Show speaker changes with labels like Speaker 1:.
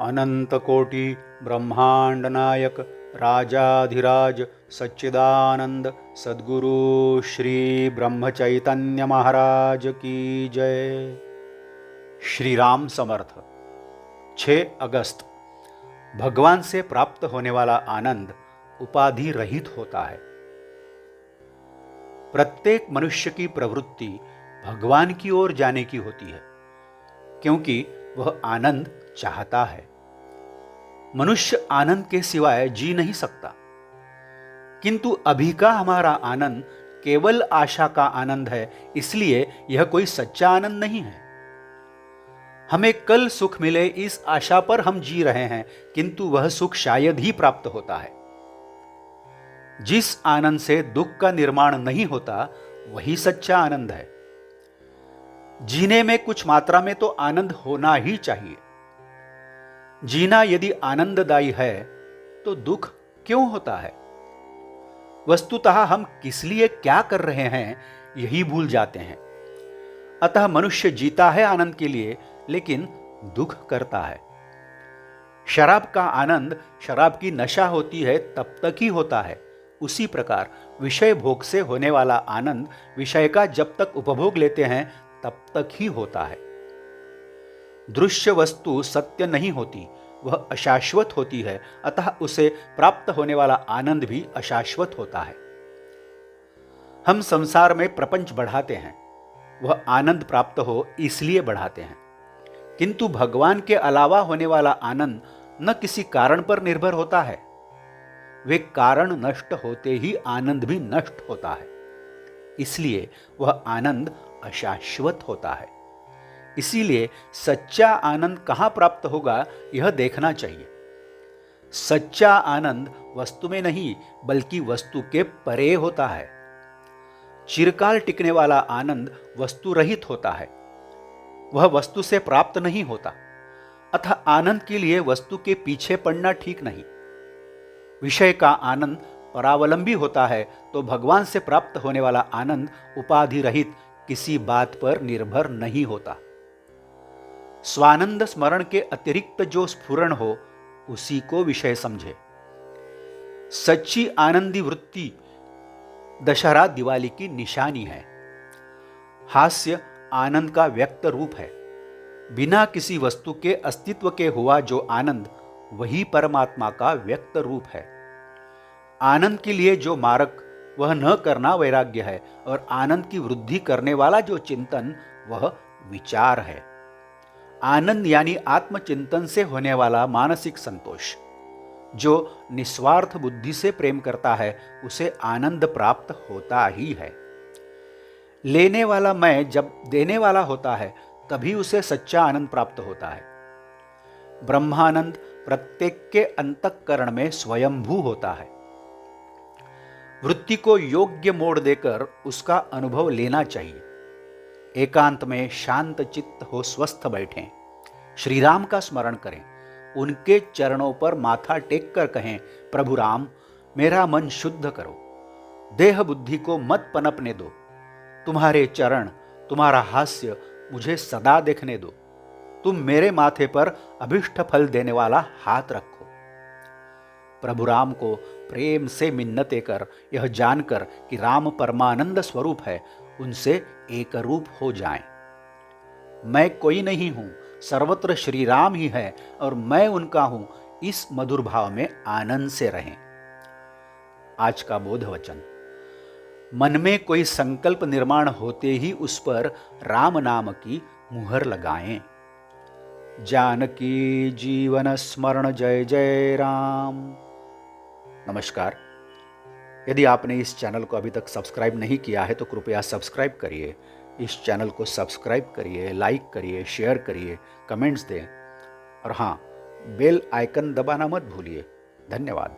Speaker 1: अनंत कोटि ब्रह्मांड नायक राजाधिराज सच्चिदानंद सद्गुरु श्री ब्रह्म चैतन्य महाराज की जय। श्री राम समर्थ। 6 अगस्त। भगवान से प्राप्त होने वाला आनंद उपाधि रहित होता है। प्रत्येक मनुष्य की प्रवृत्ति भगवान की ओर जाने की होती है, क्योंकि वह आनंद चाहता है। मनुष्य आनंद के सिवाय जी नहीं सकता, किंतु अभी का हमारा आनंद केवल आशा का आनंद है, इसलिए यह कोई सच्चा आनंद नहीं है। हमें कल सुख मिले इस आशा पर हम जी रहे हैं, किंतु वह सुख शायद ही प्राप्त होता है। जिस आनंद से दुख का निर्माण नहीं होता, वही सच्चा आनंद है। जीने में कुछ मात्रा में तो आनंद होना ही चाहिए। जीना यदि आनंददायी है तो दुख क्यों होता है? वस्तुतः हम किस लिए क्या कर रहे हैं यही भूल जाते हैं। अतः मनुष्य जीता है आनंद के लिए, लेकिन दुख करता है। शराब का आनंद शराब की नशा होती है तब तक ही होता है। उसी प्रकार विषय भोग से होने वाला आनंद विषय का जब तक उपभोग लेते हैं तब तक ही होता है। दृश्य वस्तु सत्य नहीं होती, वह अशाश्वत होती है, अतः उसे प्राप्त होने वाला आनंद भी अशाश्वत होता है। हम संसार में प्रपंच बढ़ाते हैं, वह आनंद प्राप्त हो इसलिए बढ़ाते हैं, किंतु भगवान के अलावा होने वाला आनंद न किसी कारण पर निर्भर होता है। वे कारण नष्ट होते ही आनंद भी नष्ट होता है, इसलिए वह आनंद अशाश्वत होता है। इसीलिए सच्चा आनंद कहां प्राप्त होगा यह देखना चाहिए। सच्चा आनंद वस्तु में नहीं बल्कि वस्तु के परे होता है। चिरकाल टिकने वाला आनंद वस्तु रहित होता है, वह वस्तु से प्राप्त नहीं होता। अतः आनंद के लिए वस्तु के पीछे पड़ना ठीक नहीं। विषय का आनंद परावलंबी होता है, तो भगवान से प्राप्त होने वाला आनंद उपाधि रहित किसी बात पर निर्भर नहीं होता। स्वानंद स्मरण के अतिरिक्त जो स्फुरण हो उसी को विषय समझे। सच्ची आनंदी वृत्ति दशहरा दिवाली की निशानी है। हास्य आनंद का व्यक्त रूप है। बिना किसी वस्तु के अस्तित्व के हुआ जो आनंद, वही परमात्मा का व्यक्त रूप है। आनंद के लिए जो मारक, वह न करना वैराग्य है, और आनंद की वृद्धि करने वाला जो चिंतन, वह विचार है। आनंद यानी आत्मचिंतन से होने वाला मानसिक संतोष। जो निस्वार्थ बुद्धि से प्रेम करता है उसे आनंद प्राप्त होता ही है। लेने वाला मैं जब देने वाला होता है तभी उसे सच्चा आनंद प्राप्त होता है। ब्रह्मानंद प्रत्येक के अंतःकरण में स्वयंभू होता है। वृत्ति को योग्य मोड़ देकर उसका अनुभव लेना चाहिए। एकांत में शांत चित्त हो स्वस्थ बैठें, श्री राम का स्मरण करें, उनके चरणों पर माथा टेक कर कहें, प्रभु राम मेरा मन शुद्ध करो, देह बुद्धि को मत पनपने दो, तुम्हारे चरण, तुम्हारा हास्य मुझे सदा देखने दो, तुम मेरे माथे पर अभिष्ट फल देने वाला हाथ रखो। प्रभु राम को प्रेम से मिन्नतें कर, यह जानकर कि राम परमानंद स्वरूप है, उनसे एक रूप हो जाएं। मैं कोई नहीं हूं, सर्वत्र श्री राम ही है और मैं उनका हूं, इस मधुर भाव में आनंद से रहें। आज का बोध वचन। मन में कोई संकल्प निर्माण होते ही उस पर राम नाम की मुहर लगाएं। जानकी जीवन स्मरण जय जय राम। नमस्कार। यदि आपने इस चैनल को अभी तक सब्सक्राइब नहीं किया है तो कृपया सब्सक्राइब करिए। इस चैनल को सब्सक्राइब करिए, लाइक करिए, शेयर करिए, कमेंट्स दें, और हाँ, बेल आइकन दबाना मत भूलिए। धन्यवाद।